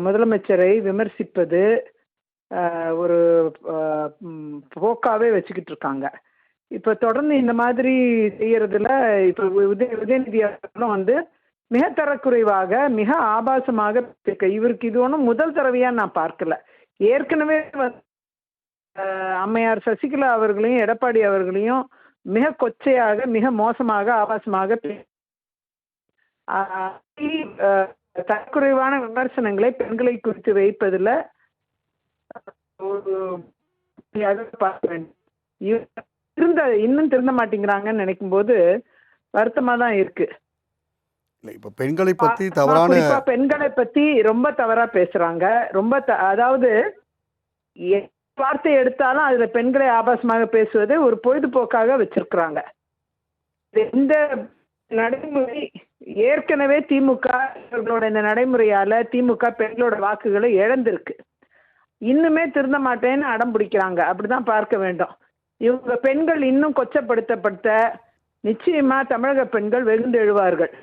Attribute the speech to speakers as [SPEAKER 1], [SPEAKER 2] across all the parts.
[SPEAKER 1] முதலமைச்சரை விமர்சிப்பது ஒரு போக்காவே வச்சுக்கிட்டு இருக்காங்க. இப்போ தொடர்ந்து இந்த மாதிரி செய்யறதுல இப்போ உதயநிதி அவர்களும் வந்து மிக தரக்குறைவாக மிக ஆபாசமாக இவருக்கு இது ஒன்றும் முதல் தடவையா நான் பார்க்கல. ஏற்கனவே அம்மையார் சசிகலா அவர்களையும் எடப்பாடி அவர்களையும் மிக கொச்சையாக மிக மோசமாக ஆபாசமாக தரக்குறைவான விமர்சனங்களை பெண்களை குறித்து வைப்பதில் பார்க்க வேண்டும். இன்னும் திருந்த மாட்டேங்கிறாங்கன்னு நினைக்கும் போது வருத்தமா தான் இருக்கு.
[SPEAKER 2] இப்ப பெண்களை பத்தி தவறான
[SPEAKER 1] பெண்களை பத்தி ரொம்ப தவறா பேசுறாங்க. ரொம்ப அதாவது வார்த்தை எடுத்தாலும் அதுல பெண்களை ஆபாசமாக பேசுவது ஒரு பொழுதுபோக்காக வச்சிருக்கிறாங்க. இந்த நடைமுறை ஏற்கனவே திமுக இவர்களோட இந்த நடைமுறையால திமுக பெண்களோட வாக்குகளை இழந்திருக்கு. இன்னுமே திருந்த மாட்டேன்னு அடம் பிடிக்கிறாங்க. அப்படிதான் பார்க்க வேண்டும். இவங்க பெண்கள் இன்னும் கொச்சப்படுத்தப்பட்ட நிச்சயமா தமிழக பெண்கள் வெகுண்டு எழுவார்கள்.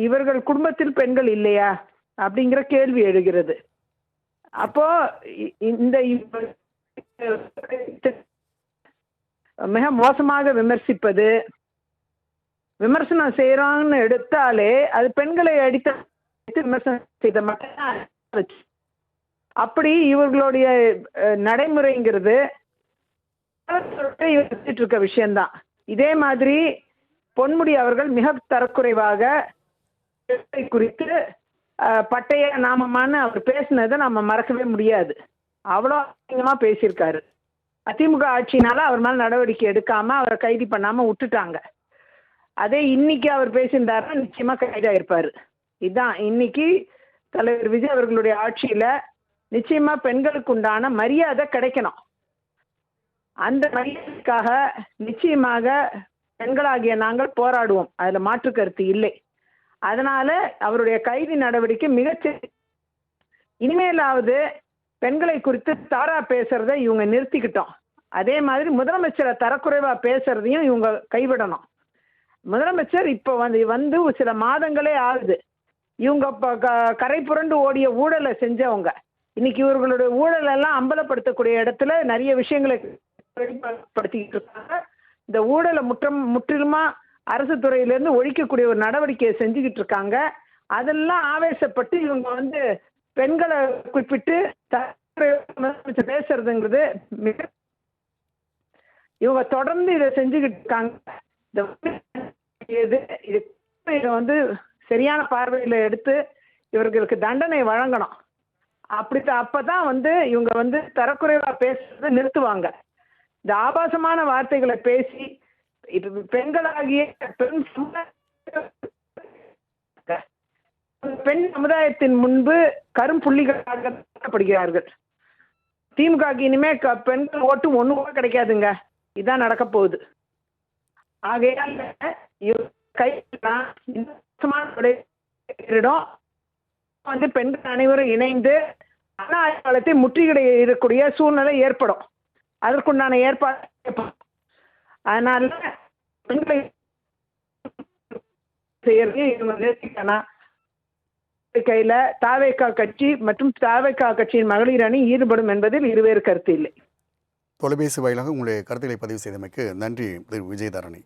[SPEAKER 1] இவர்கள் குடும்பத்தில் பெண்கள் இல்லையா அப்படிங்கிற கேள்வி எழுகிறது. அப்போ இந்த மிக மோசமாக விமர்சிப்பது, விமர்சனம் செய்யறாங்கன்னு எடுத்தாலே அது பெண்களை அடித்து விமர்சனம் செய்த மட்டும். அப்படி இவர்களுடைய நடைமுறைங்கிறது இருக்க விஷயம்தான். இதே மாதிரி பொன்முடி அவர்கள் மிக தரக்குறைவாக குறித்து பட்டய நாமமான அவர் பேசினதை நம்ம மறக்கவே முடியாது. அவ்வளோ அதிகமா பேசியிருக்காரு. அதிமுக ஆட்சினால அவர் மேல நடவடிக்கை எடுக்காம அவரை கைது பண்ணாம விட்டுட்டாங்க. அதே இன்னைக்கு அவர் பேசியிருந்தாருன்னா நிச்சயமா கைதாயிருப்பாரு. இதுதான் இன்னைக்கு தலைவர் விஜய் அவர்களுடைய ஆட்சியில நிச்சயமா பெண்களுக்கு உண்டான மரியாதை கிடைக்கணும். அந்த மரியாதைக்காக நிச்சயமாக பெண்களாகிய நாங்கள் போராடுவோம். அதுல மாற்று கருத்து இல்லை. அதனால அவருடைய கைது நடவடிக்கை இனிமேலாவது பெண்களை குறித்து தவறா பேசுறதை இவங்க நிறுத்திக்கிட்டோம். அதே மாதிரி முதலமைச்சரை தரக்குறைவா பேசுறதையும் இவங்க கைவிடணும். முதலமைச்சர் இப்போ வந்து சில மாதங்களே ஆகுது. இவங்க கரை புரண்டு ஓடிய ஊழலை செஞ்சவங்க இன்னைக்கு இவர்களுடைய ஊழல் எல்லாம் அம்பலப்படுத்தக்கூடிய இடத்துல நிறைய விஷயங்களை வெளிப்படுத்திக்கிட்டு இருக்காங்க. இந்த ஊழலை முற்றிலுமா அரசு துறையிலிருந்து ஒழிக்கக்கூடிய ஒரு நடவடிக்கையை செஞ்சுக்கிட்டு இருக்காங்க. அதெல்லாம் ஆவேசப்பட்டு இவங்க வந்து பெண்களை குறிப்பிட்டு பேசுறதுங்கிறது இவங்க தொடர்ந்து இதை செஞ்சுக்கிட்டு இருக்காங்க. இதை வந்து சரியான பார்வையில் எடுத்து இவர்களுக்கு தண்டனை வழங்கணும். அப்பதான் வந்து இவங்க வந்து தரக்குறைவா பேசுறதை நிறுத்துவாங்க. இந்த ஆபாசமான வார்த்தைகளை பேசி பெண்களாகிய பெண் சமுதாயத்தின் முன்பு கரும்புள்ளிகளாக பார்க்கப்படுகிறார்கள். திமுக இனிமே பெண்கள் ஓட்டு ஒண்ணு கூட கிடைக்காதுங்க. இதான் நடக்க போகுது. ஆகையால் வந்து பெண்கள் அனைவரும் இணைந்து அண்ணா அறிவாலயத்தை முற்றுகையிடக்கூடிய சூழ்நிலை ஏற்படும். அதற்குண்டான ஏற்பாடு. அதனால பெண்களை கையில தாவேகா கட்சி மற்றும் தாவேகா கட்சியின் மகளிர் அணி ஈடுபடும் என்பதில் இருவேறு கருத்து இல்லை.
[SPEAKER 2] தொலைபேசி வாயிலாக உங்களுடைய கருத்துக்களை பதிவு செய்தமைக்கு நன்றி விஜயதாரணி.